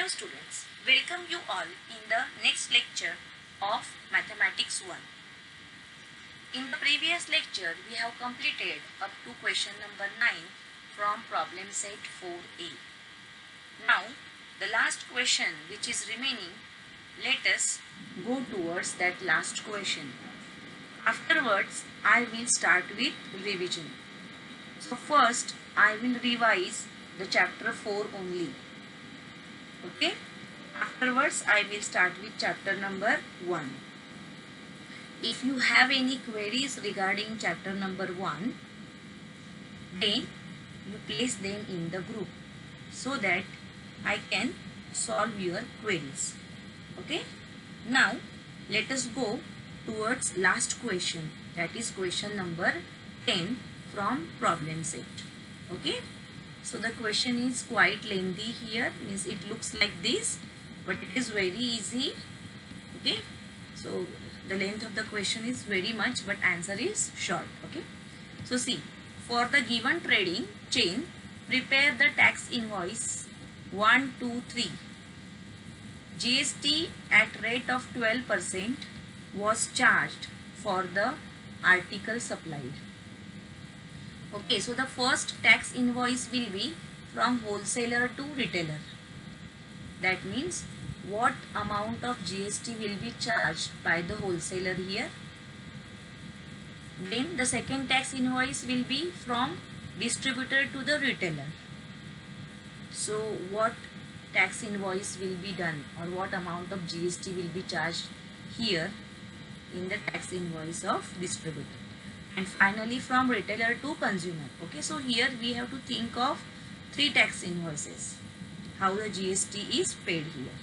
Hello students, welcome you all in the next lecture of Mathematics 1. In the previous lecture, we have completed up to question number 9 from problem set 4a. Now, the last question which is remaining, let us go towards that last question. Afterwards, I will start with revision. So first, I will revise the chapter 4 only. Okay? Afterwards, I will start with chapter number 1. If you have any queries regarding chapter number 1, then you place them in the group so that I can solve your queries. Okay? Now, let us go towards last question, that is question number 10 from problem set. Okay? So the question is quite lengthy here, means it looks like this, but it is very easy. Okay, so the length of the question is very much, but answer is short. Okay, so see, for the given trading chain, prepare the tax invoice 1, 2, 3. GST at rate of 12% was charged for the article supplied. Okay, so the first tax invoice will be from wholesaler to retailer. That means what amount of GST will be charged by the wholesaler here. Then the second tax invoice will be from distributor to the retailer. So what tax invoice will be done, or what amount of GST will be charged here in the tax invoice of distributor. And finally from retailer to consumer. Okay, so here we have to think of 3 tax invoices, how the GST is paid here.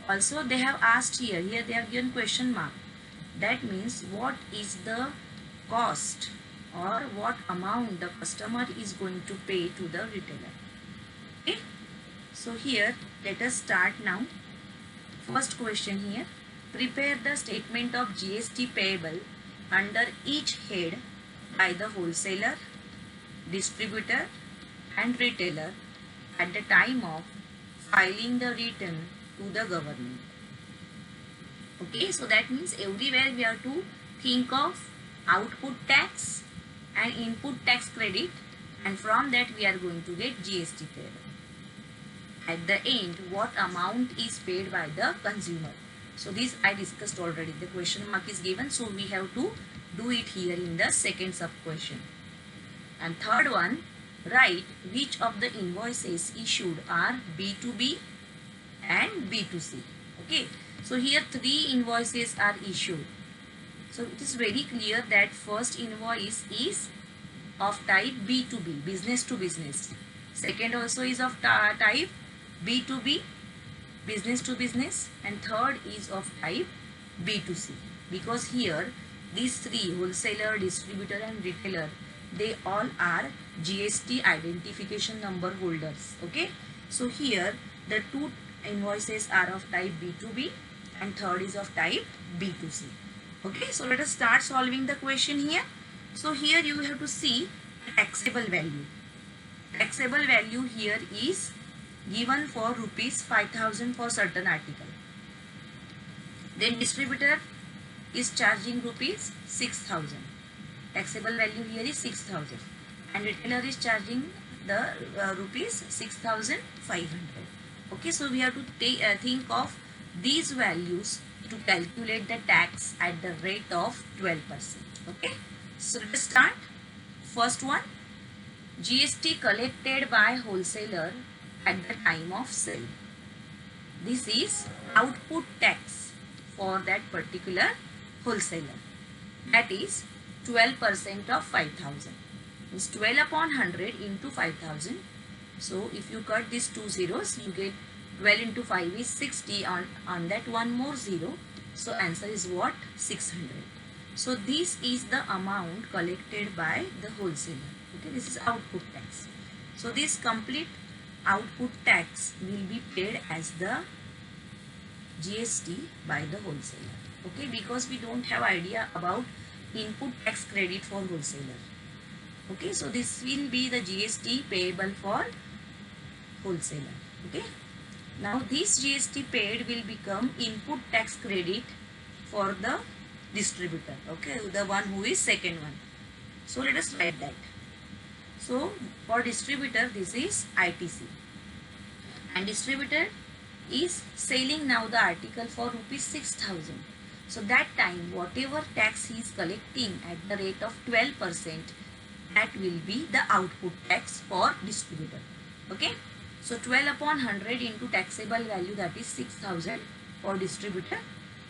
Also they have asked here they have given question mark. That means what is the cost or what amount the customer is going to pay to the retailer. Okay, so here let us start now. First question here, prepare the statement of GST payable under each head by the wholesaler, distributor and retailer at the time of filing the return to the government. Okay, so that means everywhere we have to think of output tax and input tax credit, and from that we are going to get GST payable. At the end, what amount is paid by the consumer. So this I discussed already. The question mark is given, so we have to do it here in the second sub question. And third one, write which of the invoices issued are B2B and B2C. Okay, so here 3 invoices are issued. So it is very clear that first invoice is of type B2B, business to business. Second also is of type B2B, business to business, and third is of type B2C, because here these 3, wholesaler, distributor and retailer, they all are GST identification number holders. Okay, so here the 2 invoices are of type B2B and third is of type B2C. Okay, so let us start solving the question here. So here you have to see taxable value. Taxable value here is given for rupees 5,000 for certain article. Then distributor is charging rupees 6,000. Taxable value here is 6,000, and retailer is charging the rupees 6,500. Okay, so we have to think of these values to calculate the tax at the rate of 12%. Okay, so let's start. First one, GST collected by wholesaler at the time of sale. This is output tax for that particular wholesaler. That is 12% of 5,000. Means 12 upon 100 into 5,000. So if you cut these 2 zeros, you get 12 into 5 is 60. On that one more 0. So answer is what? 600. So this is the amount collected by the wholesaler. Okay, this is output tax. So this complete output tax will be paid as the GST by the wholesaler. Okay, because we don't have idea about input tax credit for wholesaler. Okay, so this will be the GST payable for wholesaler. Okay, Now this GST paid will become input tax credit for the distributor. Okay, the one who is second one. So let us write that. So for distributor this is ITC, and distributor is selling now the article for rupees 6,000. So that time whatever tax he is collecting at the rate of 12%, that will be the output tax for distributor. Okay. So 12 upon 100 into taxable value, that is 6,000 for distributor.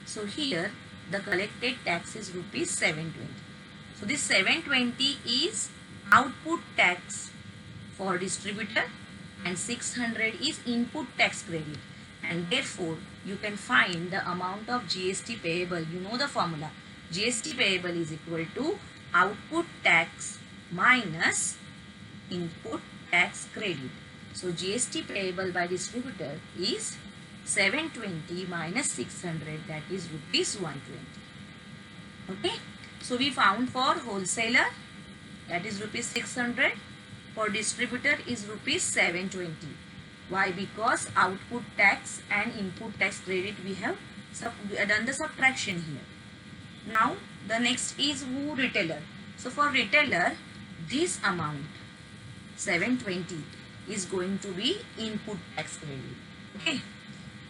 So here the collected tax is rupees 720. So this 720 is output tax for distributor and 600 is input tax credit, and therefore you can find the amount of GST payable. You know the formula. GST payable is equal to output tax minus input tax credit. So GST payable by distributor is 720 minus 600, that is rupees 120. Okay. So we found for wholesaler, that is rupees 600. For distributor is rupees 720. Why? Because output tax and input tax credit we have done the subtraction here. Now the next is who? Retailer. So for retailer, this amount 720 is going to be input tax credit. Okay.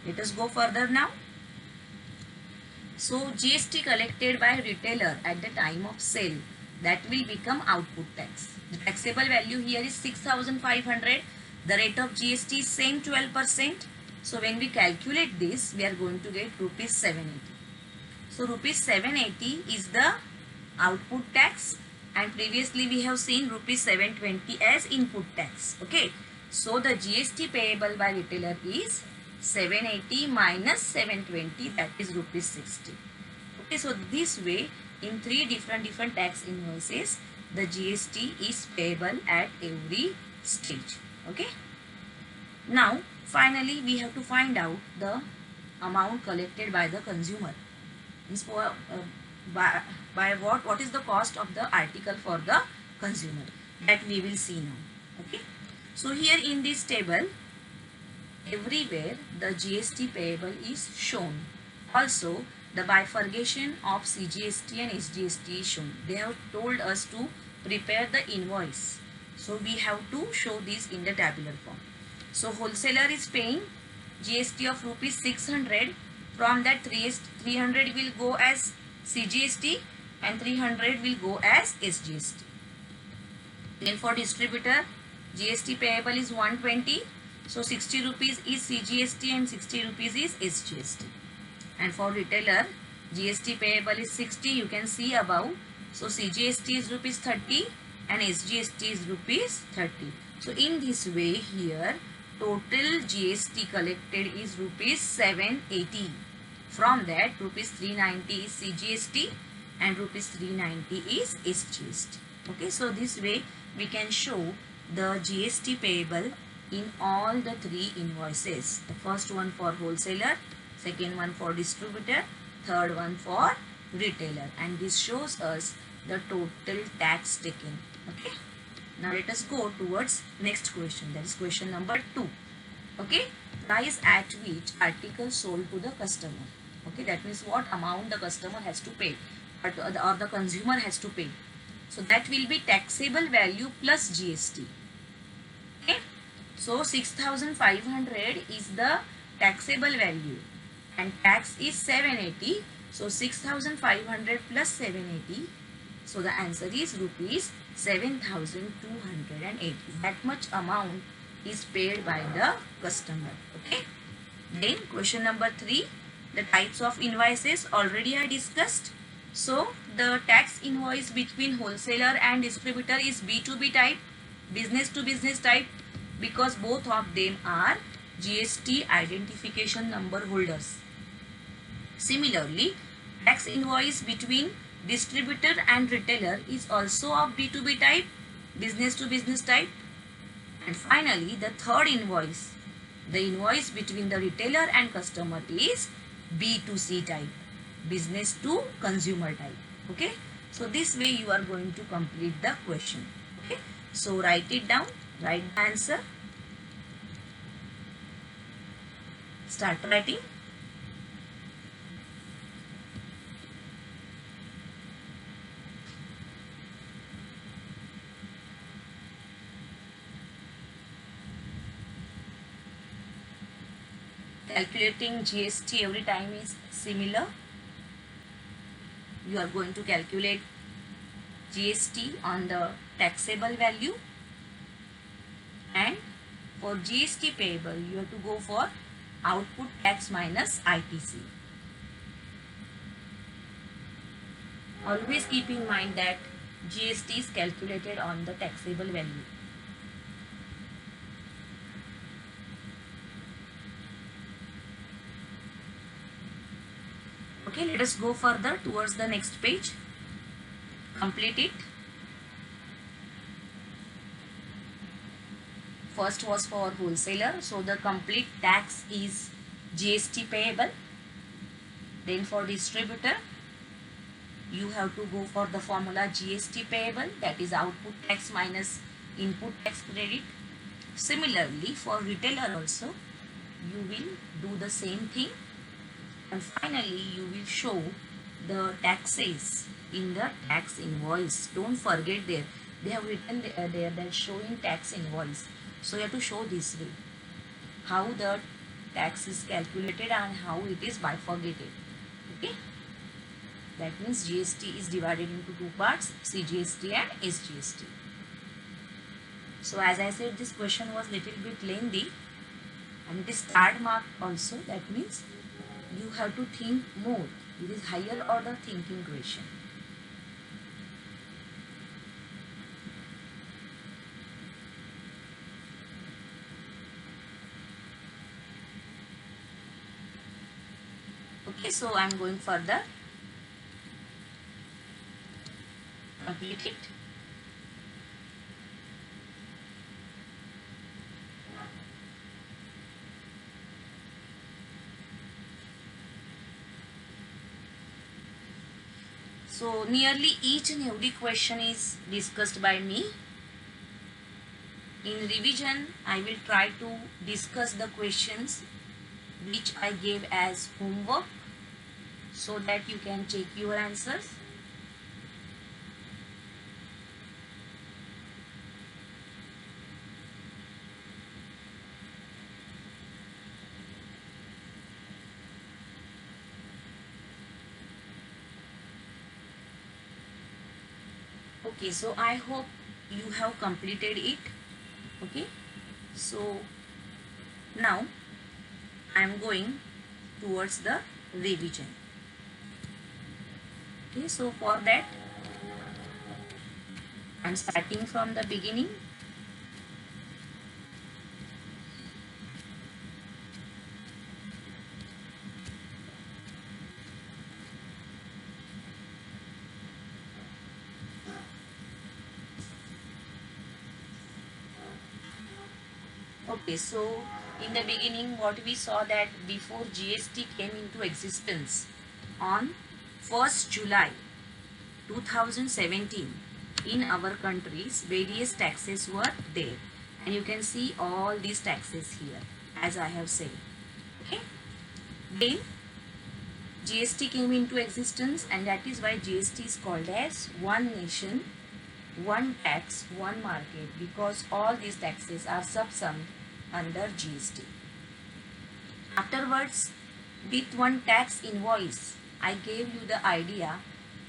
Let us go further now. So GST collected by retailer at the time of sale, that will become output tax. The taxable value here is 6,500. The rate of GST is same 12%. So when we calculate this, we are going to get rupees 780. So rupees 780 is the output tax, and previously we have seen rupees 720 as input tax. Okay. So the GST payable by retailer is 780 minus 720, that is rupees 60. Okay. So this way, in three different tax invoices, the GST is payable at every stage. Okay. Now finally we have to find out the amount collected by the consumer. Means for by what is the cost of the article for the consumer, that we will see now. Okay. So here in this table, everywhere the GST payable is shown. Also the bifurcation of CGST and SGST is shown. They have told us to prepare the invoice. So we have to show this in the tabular form. So wholesaler is paying GST of rupees 600. From that 300 will go as CGST and 300 will go as SGST. Then for distributor, GST payable is 120. So 60 rupees is CGST and 60 rupees is SGST. And for retailer, GST payable is 60. You can see above. So CGST is rupees 30 and SGST is rupees 30. So in this way here, total GST collected is rupees 780. From that, rupees 390 is CGST and rupees 390 is SGST. Okay, so this way we can show the GST payable in all the three invoices. The first one for wholesaler, second one for distributor, third one for retailer, and this shows us the total tax taken. Okay. Now let us go towards next question, that is question number 2. Okay, price at which article sold to the customer. Okay, that means what amount the customer has to pay or the consumer has to pay. So that will be taxable value plus GST. Okay, so 6,500 is the taxable value and tax is 780. So 6,500 plus 780. So the answer is rupees 7,280. That much amount is paid by the customer. Okay. Then question number 3, the types of invoices already I discussed. So the tax invoice between wholesaler and distributor is B2B type, business to business type, because both of them are GST identification number holders. Similarly, tax invoice between distributor and retailer is also of B2B type, business to business type. And finally, the third invoice, the invoice between the retailer and customer, is B2C type, business to consumer type. Okay. So this way you are going to complete the question. Okay. So write it down, write the answer. Start writing. Calculating GST every time is similar. You are going to calculate GST on the taxable value, and for GST payable you have to go for output tax minus ITC. Always keep in mind that GST is calculated on the taxable value. Okay, let us go further towards the next page. Complete it. First was for wholesaler, so the complete tax is GST payable. Then for distributor, you have to go for the formula GST payable, that is output tax minus input tax credit. Similarly, for retailer also, you will do the same thing, and finally you will show the taxes in the tax invoice. Don't forget there, they have written there that showing tax invoice. So you have to show this way, how the tax is calculated and how it is bifurcated. Okay, that means GST is divided into two parts, CGST and SGST. So as I said, this question was little bit lengthy and it is third mark also. That means you have to think more. It is higher order thinking question. Okay, so I am going further. Complete it. So nearly each and every question is discussed by me. In revision, I will try to discuss the questions which I gave as homework so that you can check your answers. Okay, so I hope you have completed it. Okay, so now I am going towards the revision. Okay, so for that I am starting from the beginning. Okay, so in the beginning what we saw that before GST came into existence on 1st July 2017, in our countries various taxes were there, and you can see all these taxes here as I have said. Okay, then GST came into existence, and that is why GST is called as one nation, one tax, one market, because all these taxes are subsumed under GST. Afterwards, with one tax invoice, I gave you the idea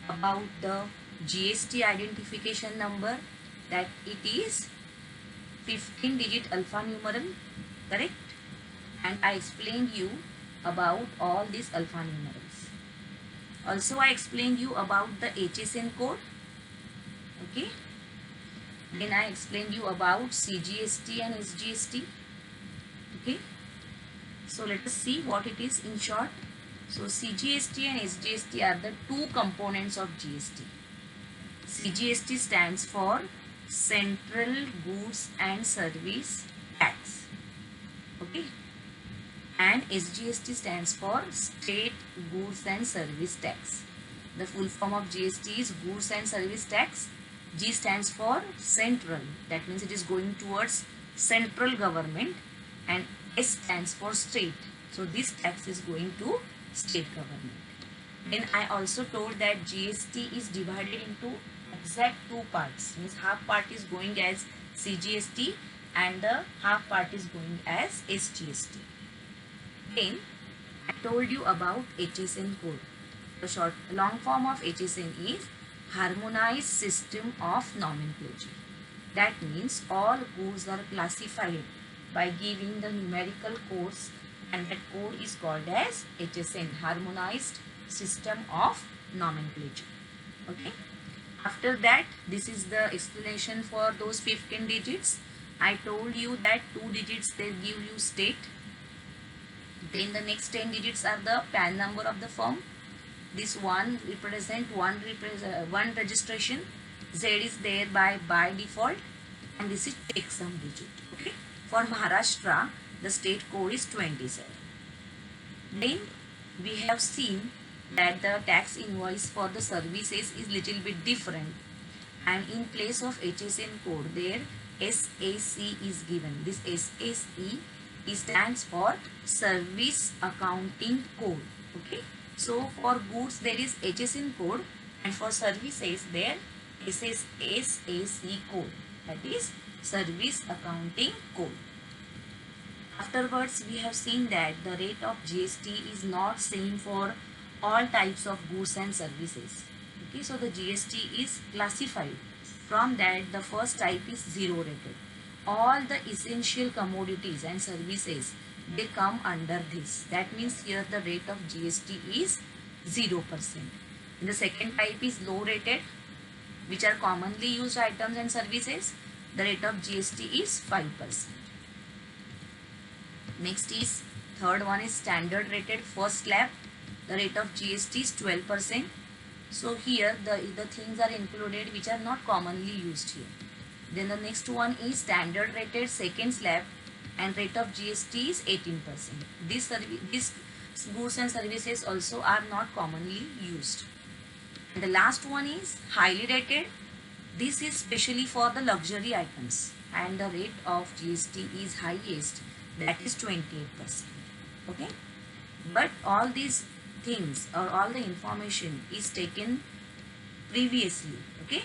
about the GST identification number, that it is 15-digit alphanumeral, correct? And I explained you about all these alphanumerals. Also, I explained you about the HSN code. Okay. Then I explained you about CGST and SGST. Okay. So let us see what it is in short. So CGST and SGST are the two components of GST. CGST stands for Central Goods and Service Tax. Okay. And SGST stands for State Goods and Service Tax. The full form of GST is Goods and Service Tax. G stands for central, that means it is going towards central government, and S stands for state. So this tax is going to state government. Then I also told that GST is divided into exact two parts. Means half part is going as CGST and the half part is going as SGST. Then I told you about HSN code. The long form of HSN is Harmonized System of Nomenclature. That means all goods are classified by giving the numerical codes, and that code is called as HSN, Harmonized System of Nomenclature. Okay. After that, this is the explanation for those 15 digits. I told you that 2 digits they give you state. Then the next 10 digits are the PAN number of the firm. This one represent one registration. Z is there by default, and this is checksum digit. Okay. For Maharashtra, the state code is 27. Then we have seen that the tax invoice for the services is little bit different, and in place of HSN code there SAC is given. This SAC stands for Service Accounting Code. Okay. So for goods there is HSN code, and for services there SAC code, that is Service Accounting Code. Afterwards we have seen that the rate of GST is not same for all types of goods and services. Okay, so the GST is classified. From that, the first type is zero rated. All the essential commodities and services, they come under this. That means here the rate of GST is 0%. And the second type is low rated, which are commonly used items and services. The rate of GST is 5%. Next is third one is standard rated first slab. The rate of GST is 12%. So here the things are included which are not commonly used here. Then the next one is standard rated second slab, and rate of GST is 18%. These goods and services also are not commonly used. And the last one is highly rated. This is specially for the luxury items, and the rate of GST is highest, that is 28%. Okay, but all these things or all the information is taken previously. Okay,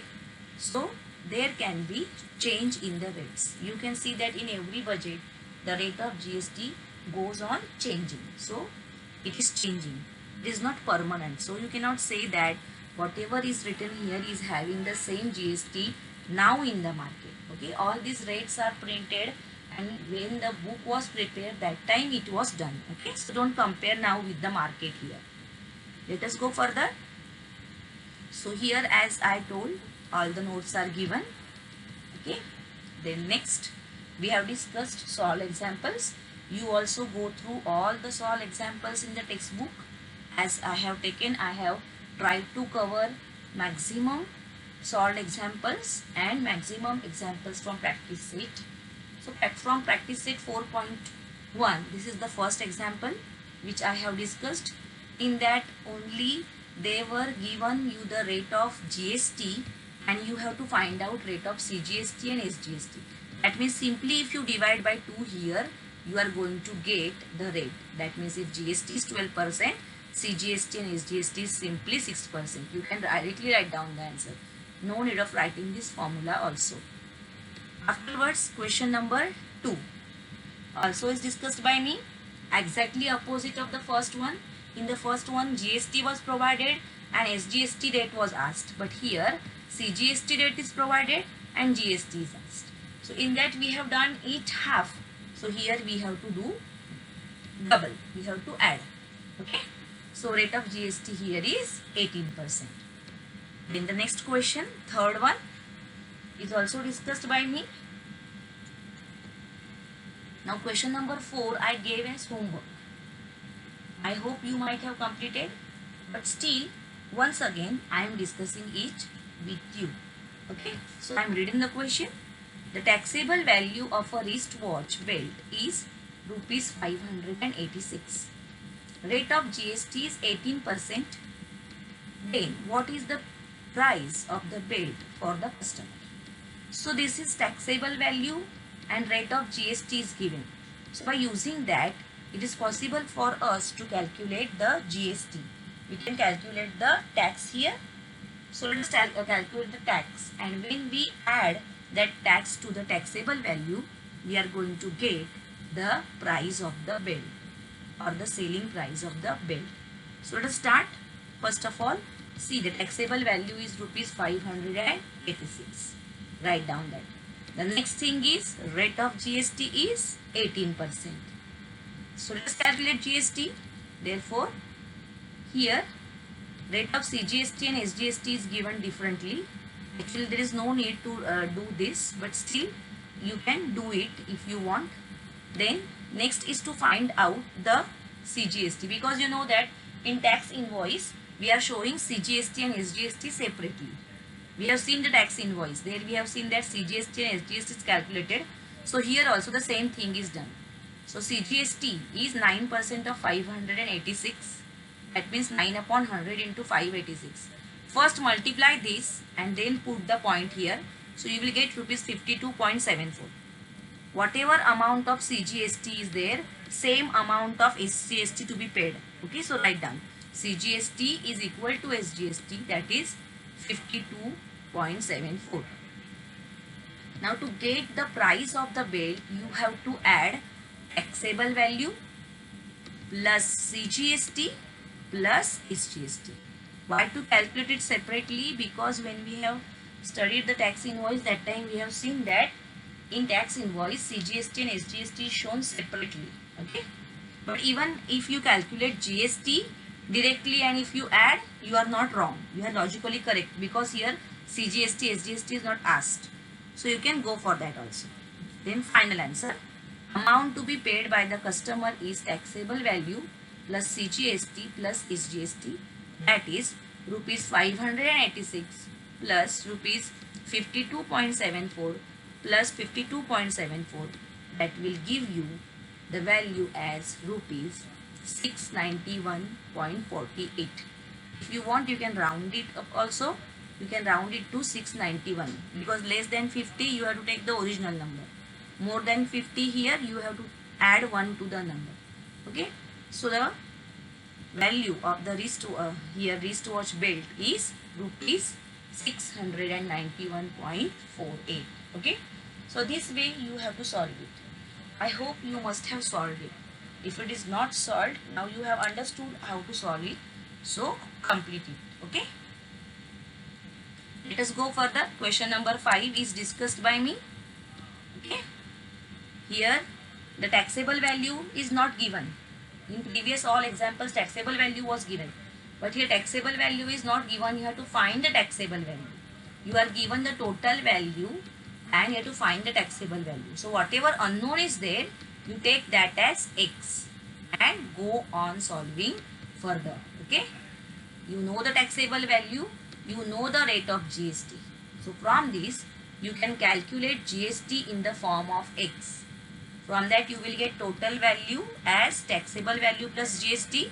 so there can be change in the rates. You can see that in every budget the rate of GST goes on changing. So it is changing. It is not permanent. So you cannot say that whatever is written here is having the same GST now in the market. Okay, all these rates are printed, and when the book was prepared, that time it was done. Okay, so don't compare now with the market here. Let us go further. So here, as I told, all the notes are given. Okay, then next we have discussed solved examples. You also go through all the solved examples in the textbook. As I have tried to cover maximum solved examples and maximum examples from practice set. So from practice set 4.1, this is the first example which I have discussed. In that only they were given you the rate of GST, and you have to find out rate of CGST and SGST. That means simply if you divide by 2 here, you are going to get the rate. That means if GST is 12%, CGST and SGST is simply 6%. You can directly write down the answer. No need of writing this formula also. Afterwards, question number 2 also is discussed by me. Exactly opposite of the first one. In the first one, GST was provided and SGST rate was asked. But here, CGST rate is provided and GST is asked. So in that we have done it half. So here we have to do double. We have to add. Okay. So rate of GST here is 18%. Then the next question, third one, is also discussed by me. Now question number 4 I gave as homework. I hope you might have completed, but still once again I am discussing it with you. Okay, so I am reading the question. The taxable value of a wristwatch belt is rupees 586. Rate of GST is 18%. Then what is the price of the belt for the customer? So this is taxable value and rate of GST is given. So by using that, it is possible for us to calculate the GST. We can calculate the tax here. So let us calculate the tax, and when we add that tax to the taxable value, we are going to get the price of the bill or the selling price of the bill. So let us start. First of all, see, the taxable value is rupees 586. Write down that. The next thing is rate of GST is 18%. So let us calculate GST. Therefore, here rate of CGST and SGST is given differently. Actually, there is no need to do this, but still you can do it if you want. Then next is to find out the CGST, because you know that in tax invoice we are showing CGST and SGST separately. We have seen the tax invoice. There we have seen that CGST and SGST is calculated. So here also the same thing is done. So CGST is 9% of 586. That means 9 upon 100 into 586. First multiply this and then put the point here. So you will get rupees 52.74. Whatever amount of CGST is there, same amount of SGST to be paid. Okay, so write down. CGST is equal to SGST, that is 52.74. Now to get the price of the bill, you have to add taxable value plus CGST plus SGST. Why to calculate it separately? Because when we have studied the tax invoice, that time we have seen that in tax invoice CGST and SGST is shown separately. Okay, but even if you calculate GST directly and if you add, you are not wrong, you are logically correct, because here CGST SGST is not asked, so you can go for that also. Then final answer, amount to be paid by the customer is taxable value plus CGST plus SGST, that is rupees 586 plus rupees 52.74 plus 52.74, that will give you the value as rupees 691.48. If you want, you can round it up also. You can round it to 691, because less than 50 you have to take the original number. More than 50 here you have to add 1 to the number. Okay, so the value of the wristwatch belt is rupees 691.48. Okay, so this way you have to solve it. I hope you must have solved it. If it is not solved, now you have understood how to solve it, so complete it. Okay, let us go further. Question number 5 is discussed by me. Okay, here the taxable value is not given. In previous all examples taxable value was given, but here taxable value is not given. You have to find the taxable value. You are given the total value and you have to find the taxable value. So whatever unknown is there, you take that as X and go on solving further. Okay, you know the taxable value, you know the rate of GST. So from this you can calculate GST in the form of X. From that you will get total value as taxable value plus GST.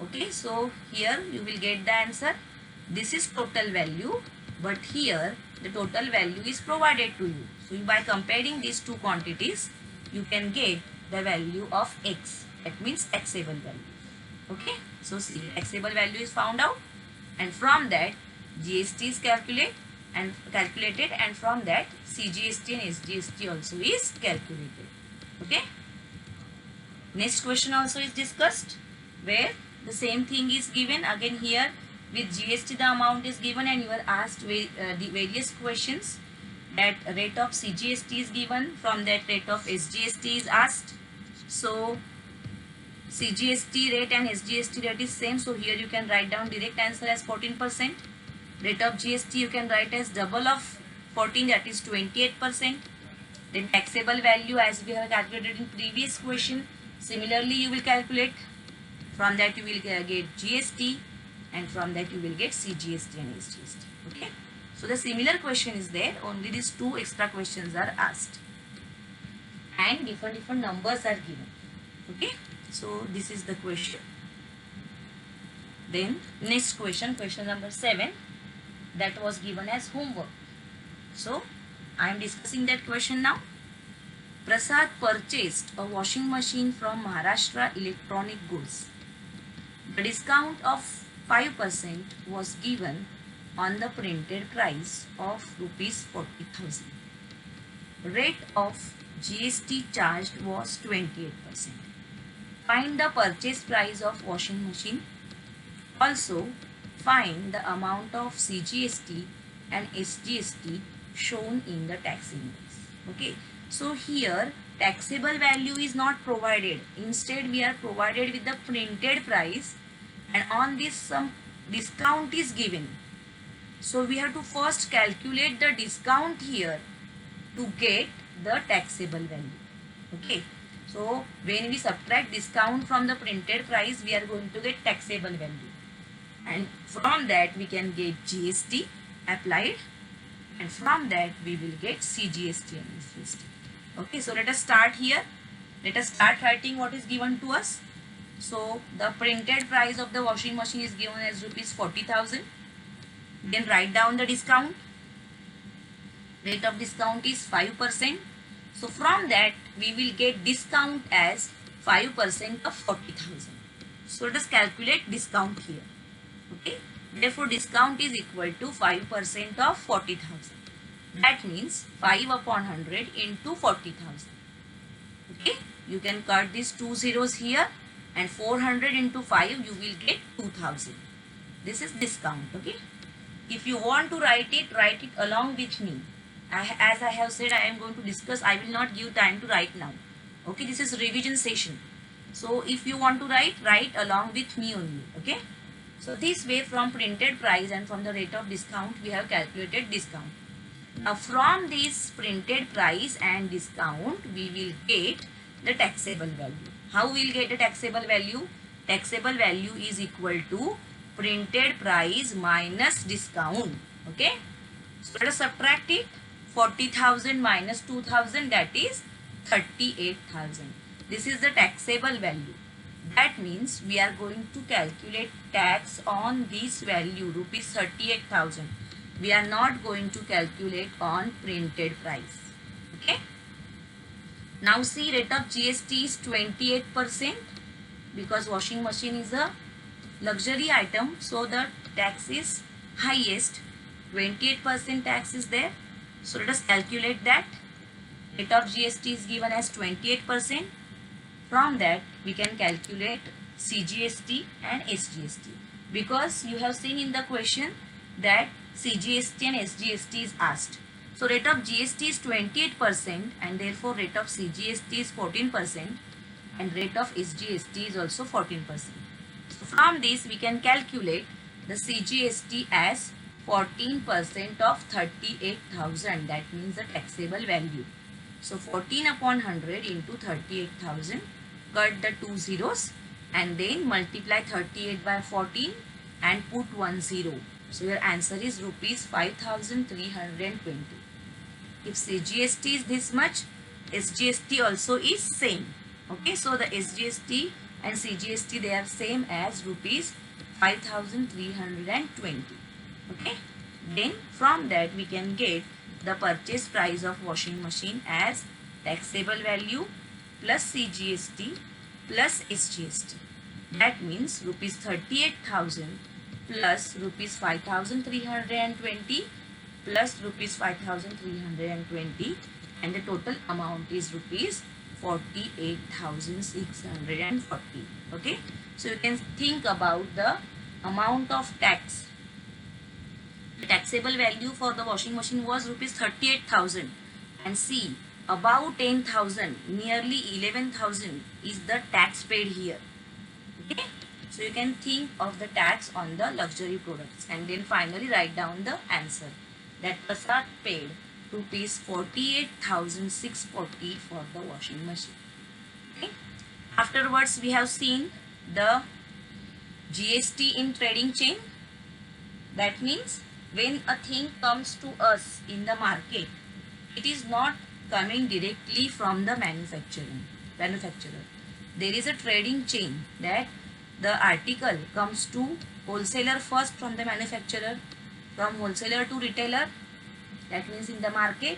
Okay, so here you will get the answer. This is total value, but here the total value is provided to you. So by comparing these two quantities, you can get the value of X. That means taxable value. Okay, so see, taxable value is found out, and from that GST is calculated, and from that CGST and SGST also is calculated. Okay, next question also is discussed, where the same thing is given. Again here with GST the amount is given, and you are asked the various questions. That rate of CGST is given, from that rate of SGST is asked. So CGST rate and SGST rate is same, so here you can write down direct answer as 14%. Rate of GST you can write as double of 14, that is 28%. Then taxable value, as we have calculated in previous question, similarly you will calculate. From that you will get GST, and from that you will get CGST and SGST. Okay, so the similar question is there, only these two extra questions are asked and different numbers are given. Okay, so this is the question. Then next question, question number 7, that was given as homework. So I am discussing that question now. Prasad purchased a washing machine from Maharashtra Electronic Goods. The discount of 5% was given on the printed price of rupees 40,000. Rate of GST charged was 28%. Find the purchase price of washing machine. Also, find the amount of CGST and SGST shown in the tax invoice. Okay, so here taxable value is not provided. Instead, we are provided with the printed price, and on this some discount is given. So we have to first calculate the discount here to get the taxable value. Okay, so when we subtract discount from the printed price, we are going to get taxable value, and from that we can get GST applied, and from that we will get CGST and SGST. Okay, so let us start here. Let us start writing what is given to us. So the printed price of the washing machine is given as rupees 40,000. Then write down the discount. Rate of discount is 5%. So from that we will get discount as 5% of 40,000. So let us calculate discount here. Okay. Therefore discount is equal to 5% of 40,000. That means 5 upon 100 into 40,000. Okay. You can cut these two zeros here, and 400 into 5 you will get 2,000. This is discount. Okay. If you want to write it along with me. As I have said, I am going to discuss. I will not give time to write now. Okay, this is revision session. So if you want to write along with me only. Okay. So this way, from printed price and from the rate of discount, we have calculated discount. Now from this printed price and discount, we will get the taxable value. How we will get the taxable value? Taxable value is equal to printed price minus discount. Okay. So let us subtract it. 40,000 minus 2,000, that is 38,000. This is the taxable value. That means we are going to calculate tax on this value, rupees 38,000. We are not going to calculate on printed price. Okay. Now see, rate of GST is 28% because washing machine is a luxury item. So the tax is highest. 28% tax is there. So let us calculate that. Rate of GST is given as 28%. From that we can calculate CGST and SGST, because you have seen in the question that CGST and SGST is asked. So rate of GST is 28% and therefore rate of CGST is 14% and rate of SGST is also 14%. So from this we can calculate the CGST as 14% of 38,000. That means the taxable value. So 14 upon 100 into 38,000. Cut the two zeros and then multiply 38 by 14 and put 1 0. So your answer is rupees 5,320. If CGST is this much, SGST also is same. Okay, so the SGST and CGST, they are same as rupees 5,320. Okay, then from that we can get the purchase price of washing machine as taxable value plus CGST plus SGST. That means rupees 38,000 plus rupees 5,320 plus rupees 5,320, and the total amount is rupees 48,640. Okay, so you can think about the amount of tax. The taxable value for the washing machine was rupees 38,000, and see, about 10,000, nearly 11,000 is the tax paid here. Okay, so you can think of the tax on the luxury products and then finally write down the answer, that Prasad paid rupees 48,640 for the washing machine. Okay. Afterwards we have seen the GST in trading chain. That means when a thing comes to us in the market, it is not coming directly from the manufacturer. There is a trading chain, that the article comes to wholesaler first from the manufacturer, from wholesaler to retailer, that means in the market,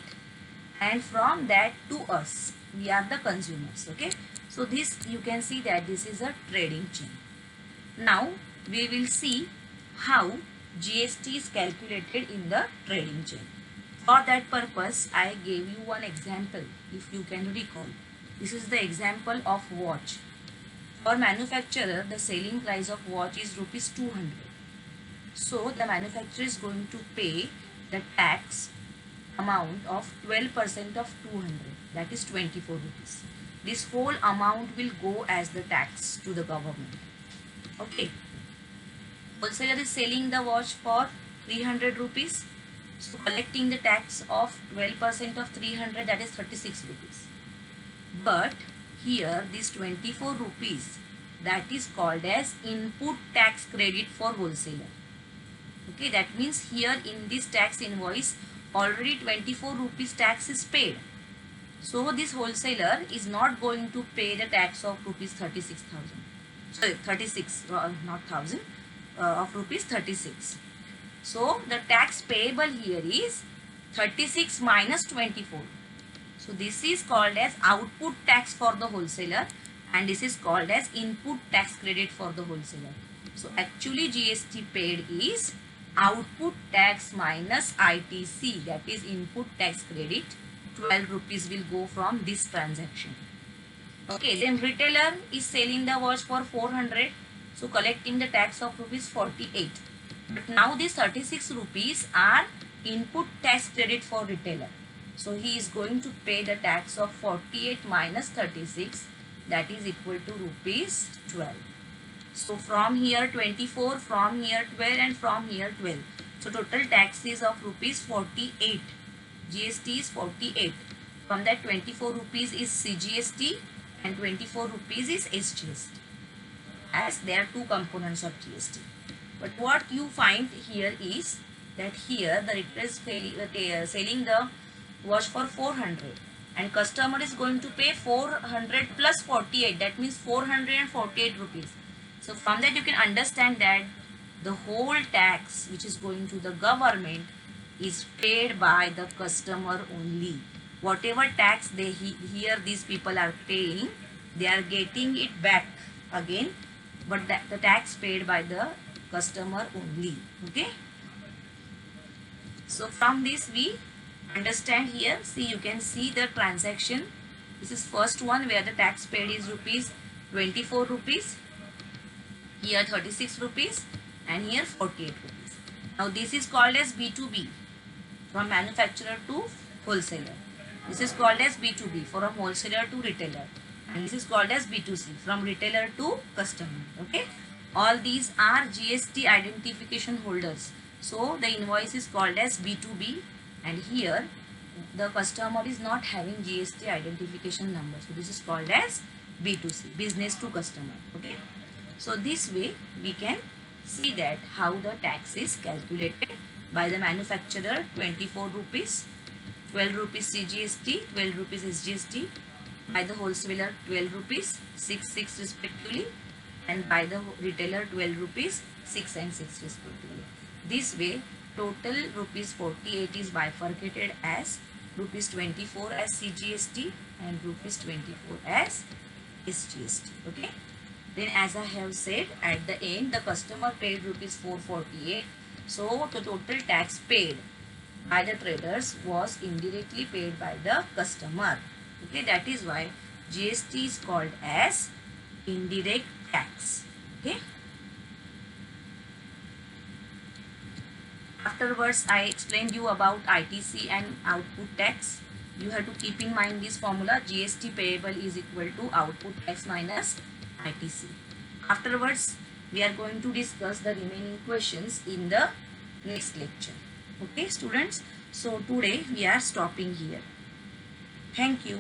and from that to us. we are the consumers. Okay, so this you can see that this is a trading chain. Now we will see how GST is calculated in the trading chain. For that purpose, I gave you one example, if you can recall. This is the example of watch. For manufacturer, the selling price of watch is rupees 200. So the manufacturer is going to pay the tax amount of 12% of 200, that is 24 rupees. This whole amount will go as the tax to the government. Okay. Wholesaler is selling the watch for 300 rupees. So collecting the tax of 12% of 300, that is 36 rupees. But here this 24 rupees, that is called as input tax credit for wholesaler. Okay, that means here in this tax invoice already 24 rupees tax is paid. So this wholesaler is not going to pay the tax of rupees 36,000. Sorry, 36, not thousand, of rupees 36. So the tax payable here is 36 minus 24. So this is called as output tax for the wholesaler, and this is called as input tax credit for the wholesaler. So actually GST paid is output tax minus ITC, that is input tax credit. 12 rupees will go from this transaction. Okay, then retailer is selling the watch for 400, so collecting the tax of rupees 48. But now these 36 rupees are input tax credit for retailer. So he is going to pay the tax of 48 minus 36, that is equal to rupees 12. So from here 24, from here 12, and from here 12. So total tax is of rupees 48. GST is 48. From that 24 rupees is CGST and 24 rupees is SGST, as there are two components of GST. But what you find here is that here the retailer is selling the watch for 400 and customer is going to pay 400 plus 48, that means 448 rupees. So from that you can understand that the whole tax which is going to the government is paid by the customer only. Whatever tax they here these people are paying, they are getting it back again, but the tax paid by the customer only. Okay. So from this we understand here, see, you can see the transaction. This is first one where the tax paid is rupees 24 rupees, here 36 rupees, and here 48 rupees. Now this is called as B2B, from manufacturer to wholesaler. This is called as B2B, from wholesaler to retailer. And this is called as B2C, from retailer to customer. Okay. All these are GST identification holders. So the invoice is called as B2B, and here the customer is not having GST identification number. So this is called as B2C, business to customer. Okay. So this way we can see that how the tax is calculated. By the manufacturer 24 rupees, 12 rupees CGST, 12 rupees SGST. By the wholesaler 12 rupees, 6 respectively, and by the retailer 12 rupees, 6 and 6 respectively. This way total rupees 48 is bifurcated as rupees 24 as CGST and rupees 24 as SGST. Okay. Then as I have said, at the end the customer paid rupees 448. So the total tax paid by the traders was indirectly paid by the customer. Okay, that is why GST is called as indirect tax. Okay. Afterwards, I explained you about ITC and output tax. You have to keep in mind this formula: GST payable is equal to output tax minus ITC. Afterwards, we are going to discuss the remaining questions in the next lecture. Okay, students. So today we are stopping here. Thank you.